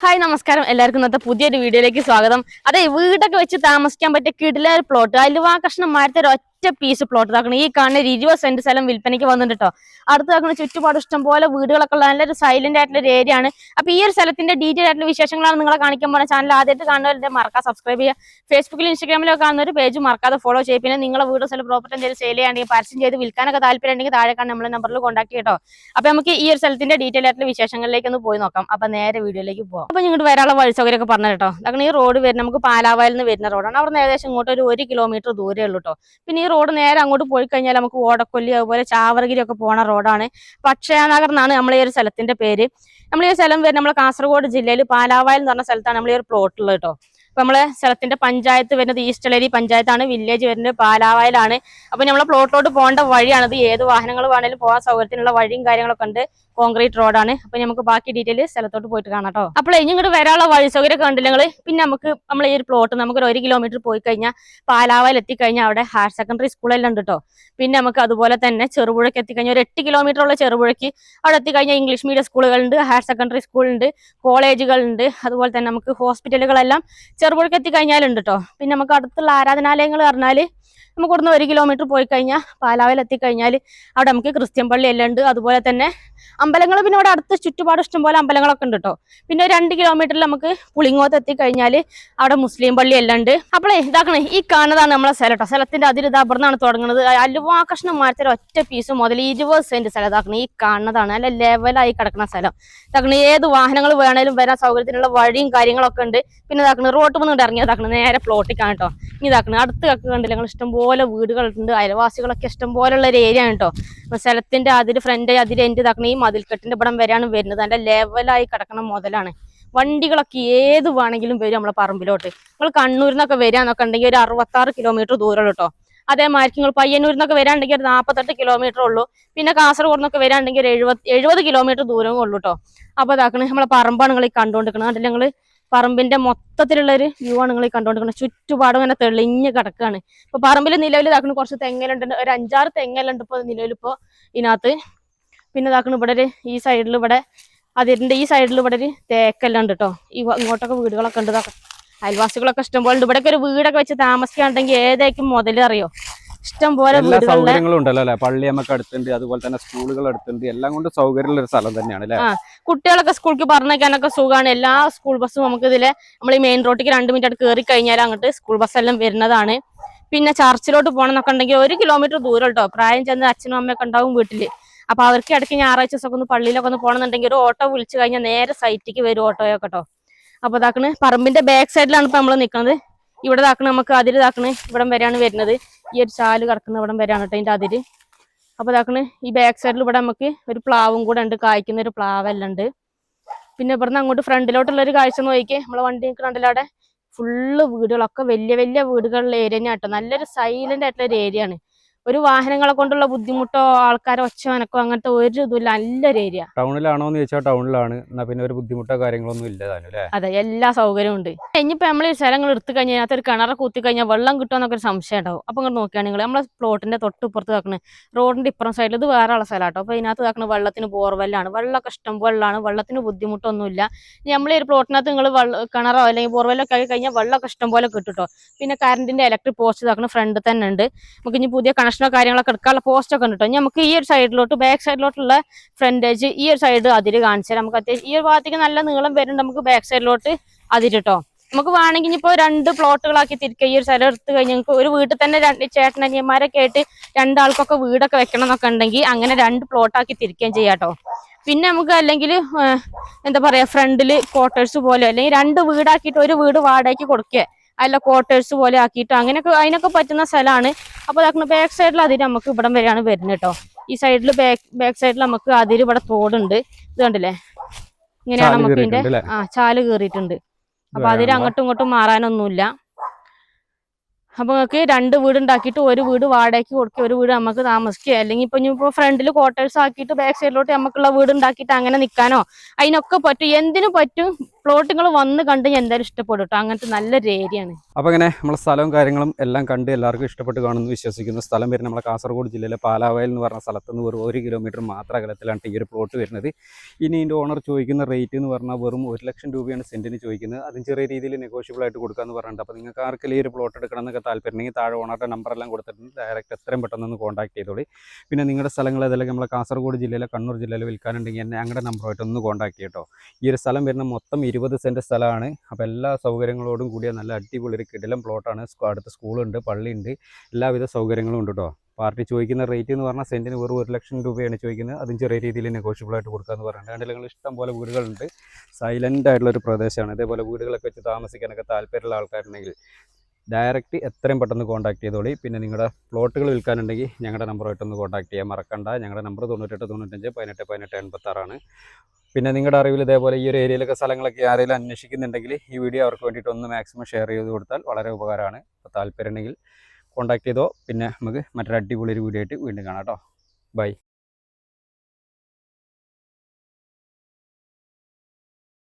Hi നമസ്കാരം എല്ലാവർക്കും ഇന്നത്തെ പുതിയൊരു വീഡിയോയിലേക്ക് സ്വാഗതം. അതെ, വീടൊക്കെ വെച്ച് താമസിക്കാൻ പറ്റിയ കിടിലൻ പ്ലോട്ട് അലുവാ കഷ്ണന്മാരത്തെ ഒറ്റ പീസ് പ്ലോട്ട് ഇതാക്കണം. ഈ കാണുന്ന 20 സെന്റ് സ്ഥലം വിൽപ്പനയ്ക്ക് വന്നിട്ട് കേട്ടോ. അടുത്ത് നോക്കുന്ന ചുറ്റുപാട് ഇഷ്ടം പോലെ വീടുകളൊക്കെ ഉള്ള നല്ലൊരു സൈലന്റ് ആയിട്ടുള്ള ഒരു ഏരിയ ആണ്. അപ്പൊ ഈ ഒരു സ്ഥലത്തിന്റെ ഡീറ്റെയിൽ ആയിട്ടുള്ള വിശേഷങ്ങളാണ് നിങ്ങളെ കാണിക്കാൻ പോകുന്ന. ചാനൽ ആദ്യമായിട്ട് കാണുന്നവരുടെ മറക്കാതെ സബ്സ്ക്രൈബ് ചെയ്യുക. ഫേസ്ബുക്കിലും ഇൻസ്റ്റാഗ്രാമിലൊക്കെ കാണുന്ന ഒരു പേജ് മറക്കാതെ ഫോളോ ചെയ്യുക. പിന്നെ നിങ്ങളെ വീട് സ്ഥലം പ്രോപ്പർട്ടി എന്തെങ്കിലും സെയിൽ ചെയ്യാണെങ്കിൽ പരസ്യം ചെയ്ത് വിൽക്കാനൊക്കെ താല്പര്യം ഉണ്ടെങ്കിൽ താഴെ കാണുന്ന നമ്മുടെ നമ്പറിൽ കോൺടാക്ട് കേട്ടോ. അപ്പൊ നമുക്ക് ഈ ഒരു സ്ഥലത്തിന്റെ ഡീറ്റെയിൽ ആയിട്ടുള്ള വിശേഷങ്ങളിലേക്ക് ഒന്ന് പോയി നോക്കാം. അപ്പൊ നേരെ വീഡിയോയിലേക്ക് പോകാം. അപ്പൊ ഇങ്ങോട്ട് വരാനുള്ള വഴി സൗകര്യം ഒക്കെ പറഞ്ഞു കേട്ടോ. അങ്ങനെ ഈ റോഡ് വരുന്നത് നമുക്ക് പാലാവായിൽ നിന്ന് വരുന്ന റോഡാണ്. അവിടെ നിന്ന് ഏകദേശം ഇങ്ങോട്ട് ഒരു 1 കിലോമീറ്റർ ദൂരേ ഉള്ളൂ കേട്ടോ. പിന്നെ ഈ റോഡ് നേരെ അങ്ങോട്ട് പോയി കഴിഞ്ഞാൽ നമുക്ക് ഓടക്കൊല്ലി അതുപോലെ ചാവറഗിരി ഒക്കെ പോണ റോഡാണ്. പക്ഷേനഗർ എന്നാണ് നമ്മൾ ഈ ഒരു സ്ഥലത്തിന്റെ പേര്. നമ്മൾ ഈ സ്ഥലം വരുന്നത് നമ്മളെ കാസർഗോഡ് ജില്ലയിൽ പാലാവായിൽ എന്ന് പറഞ്ഞ സ്ഥലത്താണ് നമ്മൾ ഈ ഒരു പ്ലോട്ട് ഉള്ളത് കേട്ടോ. അപ്പൊ നമ്മളെ സ്ഥലത്തിന്റെ പഞ്ചായത്ത് വരുന്നത് ഈസ്റ്റലേരി പഞ്ചായത്താണ്. വില്ലേജ് വരുന്നത് പാലാവായിലാണ്. അപ്പൊ നമ്മളെ പ്ലോട്ടിലോട്ട് പോകേണ്ട വഴിയാണത്. ഏത് വാഹനങ്ങൾ വേണേലും പോകാൻ സൗകര്യത്തിനുള്ള വഴിയും കാര്യങ്ങളൊക്കെ ഉണ്ട്. കോൺക്രീറ്റ് റോഡാണ്. അപ്പൊ നമുക്ക് ബാക്കി ഡീറ്റെയിൽ സ്ഥലത്തോട്ട് പോയിട്ട് കാണാം കേട്ടോ. അപ്പോൾ ഇനി ഇങ്ങോട്ട് വരാനുള്ള വഴി സൗകര്യം കണ്ടില്ല നിങ്ങൾ. പിന്നെ നമുക്ക് നമ്മൾ ഈ ഒരു പ്ലോട്ട് നമുക്ക് 1 കിലോമീറ്റർ പോയി കഴിഞ്ഞാൽ പാലാവായിൽ എത്തിക്കഴിഞ്ഞാൽ അവിടെ ഹയർ സെക്കൻഡറി സ്കൂളെല്ലാം ഉണ്ട് കേട്ടോ. പിന്നെ നമുക്ക് അതുപോലെ തന്നെ ചെറുപുഴയ്ക്ക് എത്തിക്കഴിഞ്ഞാൽ ഒരു 8 കിലോമീറ്റർ ഉള്ള ചെറുപുഴയ്ക്ക് അവിടെ എത്തിക്കഴിഞ്ഞാൽ ഇംഗ്ലീഷ് മീഡിയം സ്കൂളുകളുണ്ട്, ഹയർ സെക്കൻഡറി സ്കൂളുണ്ട്, കോളേജുകളുണ്ട്. അതുപോലെ തന്നെ നമുക്ക് ഹോസ്പിറ്റലുകളെല്ലാം ചെറുപുഴയ്ക്ക് എത്തിക്കഴിഞ്ഞാലുണ്ട് കേട്ടോ. പിന്നെ നമുക്ക് അടുത്തുള്ള ആരാധനാലയങ്ങൾ പറഞ്ഞാൽ നമുക്ക് ഇവിടുന്ന് 1 കിലോമീറ്റർ പോയി കഴിഞ്ഞാൽ പാലാവിൽ എത്തിക്കഴിഞ്ഞാൽ അവിടെ നമുക്ക് ക്രിസ്ത്യൻ പള്ളി എല്ലാം ഉണ്ട്. അതുപോലെ തന്നെ അമ്പലങ്ങൾ പിന്നെ ഇവിടെ അടുത്ത് ചുറ്റുപാട് ഇഷ്ടംപോലെ അമ്പലങ്ങളൊക്കെ ഉണ്ട് കേട്ടോ. പിന്നെ 2 കിലോമീറ്ററിൽ നമുക്ക് പുളിങ്ങോത്ത് എത്തിക്കഴിഞ്ഞാൽ അവിടെ മുസ്ലിം പള്ളി എല്ലാം ഉണ്ട്. അപ്പോഴേ ഇതാക്കണേ, ഈ കാണുന്നതാണ് നമ്മളെ സ്ഥലം കേട്ടോ. സ്ഥലത്തിന്റെ അതിൽ ഇതാ ഇവിടുന്നാണ് തുടങ്ങുന്നത്. അലുവാ കഷ്ണന്മാരത്തെ ഒറ്റ പീസ് മുതൽ 20 സെന്റ് സ്ഥലം ഇതാക്കണം. ഈ കാണുന്നതാണ് നല്ല ലെവലായി കിടക്കുന്ന സ്ഥലം. ഇതാക്കണ ഏത് വാഹനങ്ങൾ വേണേലും വരാൻ സൗകര്യത്തിനുള്ള വഴിയും കാര്യങ്ങളൊക്കെ ഉണ്ട്. പിന്നെ ഇതാക്കണ റോട്ട് വന്നിട്ട് ഇറങ്ങി ഇതാക്കണം നേരെ പ്ലോട്ടിക്കാണ് കേട്ടോ. ഇനി ഇതാക്കണം അടുത്ത് കണ്ടില്ല നിങ്ങൾ, ഇഷ്ടംപോലെ വീടുകളുണ്ട്, അയൽവാസികളൊക്കെ ഇഷ്ടംപോലെ ഉള്ള ഒരു ഏരിയ ആണ് കേട്ടോ. സ്ഥലത്തിന്റെ അതിര് ഫ്രണ്ട് അതിര് എൻ്റെ ഇതാക്കണ ഈ മതിൽക്കെട്ടിന്റെ ഇവിടം വരെയാണ് വരുന്നത്. നല്ല ലെവലായി കിടക്കണം മുതലാണ്. വണ്ടികളൊക്കെ ഏത് വേണമെങ്കിലും വരും നമ്മളെ പറമ്പിലോട്ട്. നിങ്ങൾ കണ്ണൂരിൽ നിന്നൊക്കെ വരാന്നൊക്കെ ഉണ്ടെങ്കിൽ ഒരു 66 കിലോമീറ്റർ ദൂരമുള്ളൂ കേട്ടോ. അതേമാതിരി നിങ്ങൾ പയ്യന്നൂരിൽ നിന്നൊക്കെ വരാണ്ടെങ്കിൽ ഒരു 48 കിലോമീറ്റർ ഉള്ളൂ. പിന്നെ കാസർഗോഡ് നിന്നൊക്കെ വരാണ്ടെങ്കിൽ ഒരു 70 കിലോമീറ്റർ ദൂരമേ ഉള്ളൂ കേട്ടോ. അപ്പൊ ഇതാക്കണേ നമ്മളെ പറമ്പാണ് നിങ്ങൾ ഈ കണ്ടുകൊണ്ടിരിക്കുന്നത്. അതിൽ നിങ്ങൾ പറമ്പിന്റെ മൊത്തത്തിലുള്ള ഒരു വ്യൂ ആണ് നിങ്ങൾ ഈ കണ്ടുകൊണ്ടിരിക്കുന്നത്. ചുറ്റുപാടും ഇങ്ങനെ തെളിഞ്ഞ് കിടക്കാണ്. ഇപ്പൊ പറമ്പിൽ നിലവിൽ ഇതാക്കണ കുറച്ച് തെങ്ങലുണ്ട്, ഒരു 5-6 തെങ്ങലുണ്ട് ഇപ്പൊ നിലവിലിപ്പോ ഇതിനകത്ത്. പിന്നെ ഇതാക്കണ ഇവിടെ ഒരു ഈ സൈഡിൽ ഇവിടെ അതിന്റെ ഈ സൈഡിൽ ഇവിടെ ഒരു തേക്കെല്ലാം ഉണ്ട് കേട്ടോ. ഈ ഇങ്ങോട്ടൊക്കെ വീടുകളൊക്കെ ഉണ്ട്. അയൽവാസികളൊക്കെ ഇഷ്ടംപോലെ ഉണ്ട്. ഇവിടെയൊക്കെ ഒരു വീടൊക്കെ വെച്ച് താമസിക്കാണ്ടെങ്കിൽ ഏതായിരിക്കും മുതലറിയോ? ഇഷ്ടംപോലെ സൗകര്യങ്ങളും ഉണ്ടല്ലോ അല്ലെ. പള്ളി നമുക്ക് അടുത്തുണ്ട്, അതുപോലെ തന്നെ സ്കൂളുകൾ അടുത്തുണ്ട്. എല്ലാം കൊണ്ട് സൗകര്യമുള്ള ഒരു സ്ഥലം തന്നെയാണ് അല്ലെ. കുട്ടികളൊക്കെ സ്കൂളിലേക്ക് പറഞ്ഞേക്കാനൊക്കെ സുഖമാണ്. എല്ലാ സ്കൂൾ ബസ്സും നമുക്ക് ഇതിലെ നമ്മൾ ഈ മെയിൻ റോഡിലേക്ക് 2 മിനിറ്റ് കയറി കഴിഞ്ഞാൽ അങ്ങോട്ട് സ്കൂൾ ബസ് എല്ലാം വരുന്നതാണ്. പിന്നെ ചർച്ചിലോട്ട് പോകണമെന്നൊക്കെ ഉണ്ടെങ്കിൽ 1 കിലോമീറ്റർ ദൂരം കേട്ടോ. പ്രായം ചെന്ന് അച്ഛനും അമ്മയൊക്കെ ഉണ്ടാവും വീട്ടില്. അപ്പൊ അവർക്ക് ഇടയ്ക്ക് ഞായറാഴ്ച ദിവസമൊക്കെ ഒന്ന് പള്ളിയിലൊക്കെ ഒന്ന് പോകണമെന്നുണ്ടെങ്കിൽ ഒരു ഓട്ടോ വിളിച്ചു കഴിഞ്ഞാൽ നേരെ സൈറ്റിക്ക് വരും ഓട്ടോയൊക്കെ കേട്ടോ. അപ്പൊ ഇതാക്കണ് പറമ്പിന്റെ ബാക്ക് സൈഡിലാണ് ഇപ്പൊ നമ്മൾ നിൽക്കുന്നത്. ഇവിടെ ഇതാക്കണ നമുക്ക് അതിര് ഇതാക്കണ് ഇവിടം വരെയാണ് വരുന്നത്. ഈ ഒരു ചാല് കിടക്കുന്ന ഇവിടം വരെയാണ് കേട്ടോ ഇതിന്റെ അതിര്. അപ്പൊ ഇതാക്കണ് ഈ ബാക്ക് സൈഡിൽ ഇവിടെ നമുക്ക് ഒരു പ്ലാവും കൂടെ ഉണ്ട്, കായ്ക്കുന്ന ഒരു പ്ലാവെല്ലാം ഉണ്ട്. പിന്നെ ഇവിടുന്ന് അങ്ങോട്ട് ഫ്രണ്ടിലോട്ടുള്ള ഒരു കാഴ്ച നോക്കിയേ, നമ്മളെ വണ്ടി നിൽക്കണ്ടല്ലോ അവിടെ ഫുള്ള് വീടുകളൊക്കെ വലിയ വലിയ വീടുകളുള്ള ഏരിയ തന്നെ കേട്ടോ. നല്ലൊരു സൈലന്റ് ആയിട്ടുള്ള ഒരു ഏരിയ ആണ്. ഒരു വാഹനങ്ങളെ കൊണ്ടുള്ള ബുദ്ധിമുട്ടോ ആൾക്കാരെ ഒച്ചവനക്കോ അങ്ങനത്തെ ഒരു ഇതുമില്ല. നല്ലൊരു ഏരിയ. ടൗണിലാണോ എന്ന് ചോദിച്ചാൽ ടൗണിലാണ്. എന്നാ പിന്നെ ഒരു ബുദ്ധിമുട്ടോ കാര്യങ്ങളൊന്നും ഇല്ലതാണല്ലേ. അതെ, എല്ലാ സൗകര്യവും ഉണ്ട്. ഇനിയിപ്പോ നമ്മൾ ഈ സ്ഥലങ്ങൾ എടുത്തു കഴിഞ്ഞാൽ അതിനകത്ത് ഒരു കിണറ് കുത്തി കഴിഞ്ഞാൽ വെള്ളം കിട്ടുമെന്നൊക്കെ ഒരു സംശയം ഉണ്ടാവും. അപ്പൊ ഇങ്ങോട്ട് നോക്കുകയാണെങ്കിൽ നമ്മളെ പ്ലോട്ടിന്റെ തൊട്ടിപ്പുറത്ത് വെക്കണേ റോഡിന്റെ ഇപ്പുറം സൈഡിൽ ഇത് വേറെ ഉള്ള സ്ഥലം കേട്ടോ. അപ്പൊ ഇതിനകത്ത് വെക്കണ വെള്ളത്തിന് ബോർവെല്ലാണ്. വെള്ളമൊക്കെ ഇഷ്ടം വെള്ളമാണ്, വെള്ളത്തിന് ബുദ്ധിമുട്ടൊന്നുമില്ല. നമ്മൾ ഈ ഒരു പ്ലോട്ടിനകത്ത് നിങ്ങൾ കിണറോ അല്ലെങ്കിൽ ബോർവെല്ലൊക്കെ ആയി കഴിഞ്ഞാൽ വെള്ളമൊക്കെ ഇഷ്ടം പോലെ കിട്ടുട്ടോ. പിന്നെ കറണ്ടിന്റെ ഇലക്ട്രിക് പോസ്റ്റ് ഇതാക്കണ ഫ്രണ്ട് തന്നെ ഉണ്ട്. നമുക്ക് ഇനി പുതിയ കണക്ഷനോ കാര്യങ്ങളൊക്കെ എടുക്കാനുള്ള പോസ്റ്റ് ഒക്കെ ഉണ്ട് കേട്ടോ. നമുക്ക് ഈ ഒരു സൈഡിലോട്ട് ബാക്ക് സൈഡിലോട്ടുള്ള ഫ്രണ്ടേജ് ഈ ഒരു സൈഡ് അതിര് കാണിച്ചാൽ നമുക്ക് അത്യാവശ്യം ഈ ഒരു ഭാഗത്തേക്ക് നല്ല നീളം വരുന്നുണ്ട്. നമുക്ക് ബാക്ക് സൈഡിലോട്ട് അതിരിട്ടോ. നമുക്ക് വേണമെങ്കിൽ ഇനിയിപ്പോ 2 പ്ലോട്ടുകളാക്കി തിരിക്കുക. ഈ ഒരു സ്ഥലം എടുത്തു കഴിഞ്ഞാൽ നമുക്ക് ഒരു വീട്ടിൽ തന്നെ 2 ചേട്ടനനിയന്മാരൊക്കെ ആയിട്ട് 2 ആൾക്കൊക്കെ വീടൊക്കെ വെക്കണം എന്നൊക്കെ ഉണ്ടെങ്കിൽ അങ്ങനെ 2 പ്ലോട്ടാക്കി തിരിക്കുകയും ചെയ്യാട്ടോ. പിന്നെ നമുക്ക് അല്ലെങ്കിൽ എന്താ പറയാ ഫ്രണ്ടില് ക്വാർട്ടേഴ്സ് പോലെ അല്ലെങ്കിൽ 2 വീടാക്കിയിട്ട് ഒരു വീട് വാടകയ്ക്ക് കൊടുക്കുക, അല്ല ക്വാർട്ടേഴ്സ് പോലെ ആക്കിയിട്ട് അങ്ങനെയൊക്കെ അതിനൊക്കെ പറ്റുന്ന സ്ഥലമാണ്. അപ്പൊ ബാക്ക് സൈഡിൽ അതിര് നമുക്ക് ഇവിടം വരെയാണ് വരുന്നത് കേട്ടോ. ഈ സൈഡിൽ ബാക്ക് സൈഡിൽ നമുക്ക് അതിര് ഇവിടെ തോടുണ്ട്. ഇത് കണ്ടില്ലേ, ഇങ്ങനെയാണ് നമുക്ക് ഇതിന്റെ ചാല് കയറിയിട്ടുണ്ട്. അപ്പൊ അതിര് അങ്ങോട്ടും ഇങ്ങോട്ടും മാറാനൊന്നുമില്ല. അപ്പൊ നമുക്ക് 2 വീട് ഉണ്ടാക്കിയിട്ട് ഒരു വീട് വാടകയ്ക്ക് കൊടുക്കുക, ഒരു വീട് നമുക്ക് താമസിക്കുക. അല്ലെങ്കിൽ ഇപ്പൊ ഫ്രണ്ടിൽ ക്വാർട്ടേഴ്സ് ആക്കിയിട്ട് ബാക്ക് സൈഡിലോട്ട് നമുക്കുള്ള വീട് ഉണ്ടാക്കിയിട്ട് അങ്ങനെ നിൽക്കാനോ അതിനൊക്കെ പറ്റും. എന്തിനും പറ്റും. പ്ലോട്ടുകൾ വന്ന് കണ്ട് ഞാൻ എന്തായാലും ഇഷ്ടപ്പെടും കേട്ടോ. അങ്ങനത്തെ നല്ലൊരു ഏരിയ ആണ്. അപ്പോൾ ഇങ്ങനെ നമ്മളെ സ്ഥലവും കാര്യങ്ങളും എല്ലാം കണ്ട് എല്ലാവർക്കും ഇഷ്ടപ്പെട്ട് കാണുമെന്ന് വിശ്വസിക്കുന്നു. സ്ഥലം വരുന്നത് നമ്മളെ കാസർഗോഡ് ജില്ലയിലെ പാലാവയൽ എന്ന് പറഞ്ഞ സ്ഥലത്ത് നിന്ന് വെറും 1 കിലോമീറ്റർ മാത്രം അകലത്തിലാണ് ഈ ഒരു പ്ലോട്ട് വരുന്നത്. ഇനി ഇതിൻ്റെ ഓണർ ചോദിക്കുന്ന റേറ്റ് എന്ന് പറഞ്ഞാൽ വെറും 1 ലക്ഷം രൂപയാണ് സെൻറ്റിന് ചോദിക്കുന്നത്. അതും ചെറിയ രീതിയിൽ നെഗോഷ്യബിൾ ആയിട്ട് കൊടുക്കാമെന്ന് പറഞ്ഞിട്ടുണ്ട്. അപ്പോൾ നിങ്ങൾക്ക് ആർക്കെങ്കിലും ഈ ഒരു പ്ലോട്ട് എടുക്കണമെന്നൊക്കെ താല്പര്യമുണ്ടെങ്കിൽ താഴെ ഓണറുടെ നമ്പറെല്ലാം കൊടുത്തിട്ടുണ്ട്. ഡയറക്റ്റ് എത്രയും പെട്ടെന്ന് കോൺടാക്ട് ചെയ്തോളി. പിന്നെ നിങ്ങളുടെ സ്ഥലങ്ങൾ ഏതെല്ലാം നമ്മളെ കാസർഗോഡ് ജില്ലയിലെ കണ്ണൂർ ജില്ലയിൽ വിൽക്കാനുണ്ടെങ്കിൽ എന്നെ ഞങ്ങളുടെ നമ്പറുമായിട്ട് ഒന്ന് കോൺടാക്ട് ചെയ്യട്ടോ. ഈ ഒരു സ്ഥലം വരുന്ന മൊത്തം 20 സെൻറ്റ് സ്ഥലമാണ്. അപ്പോൾ എല്ലാ സൗകര്യങ്ങളോടും കൂടിയ നല്ല അടിപൊളി ഒരു കിടിലം പ്ലോട്ടാണ്. അടുത്ത് സ്കൂളുണ്ട്, പള്ളിയുണ്ട്, എല്ലാവിധ സൗകര്യങ്ങളും ഉണ്ട് കേട്ടോ. പാർട്ടി ചോദിക്കുന്ന റേറ്റ് എന്ന് പറഞ്ഞാൽ സെൻറ്റിന് വെറും 1 ലക്ഷം രൂപയാണ് ചോദിക്കുന്നത്. അതും ചെറിയ രീതിയിൽ നെഗോഷ്യബിൾ ആയിട്ട് കൊടുക്കാമെന്ന് പറയുന്നത്. അതിൽ നിങ്ങൾ ഇഷ്ടം പോലെ വീടുകളുണ്ട്, സൈലൻ്റ് ആയിട്ടുള്ളൊരു പ്രദേശമാണ്. ഇതേപോലെ വീടുകളൊക്കെ വെച്ച് താമസിക്കാനൊക്കെ താല്പര്യമുള്ള ആൾക്കാരുണ്ടെങ്കിൽ ഡയറക്റ്റ് എത്രയും പെട്ടെന്ന് കോൺടാക്ട് ചെയ്തോളി. പിന്നെ നിങ്ങളുടെ പ്ലോട്ടുകൾ വിൽക്കാനുണ്ടെങ്കിൽ ഞങ്ങളുടെ നമ്പറുമായിട്ടൊന്ന് കോൺടാക്ട് ചെയ്യാൻ മറക്കണ്ട. ഞങ്ങളുടെ നമ്പർ 98 95 18 18 86 ആണ്. പിന്നെ നിങ്ങളുടെ അറിവിൽ ഇതേപോലെ ഈ ഒരു ഏരിയയിലൊക്കെ സ്ഥലങ്ങളൊക്കെ ആരെങ്കിലും അന്വേഷിക്കുന്നുണ്ടെങ്കിൽ ഈ വീഡിയോ അവർക്ക് വേണ്ടിയിട്ട് ഒന്ന് മാക്സിമം ഷെയർ ചെയ്ത് കൊടുത്താൽ വളരെ ഉപകാരമാണ്. അപ്പോൾ താല്പര്യം ഉണ്ടെങ്കിൽ കോൺടാക്ട് ചെയ്തോ. പിന്നെ നമുക്ക് മറ്റൊരു അടിപൊളി ഒരു വീഡിയോ ആയിട്ട് വീണ്ടും കാണാം കേട്ടോ. ബൈ.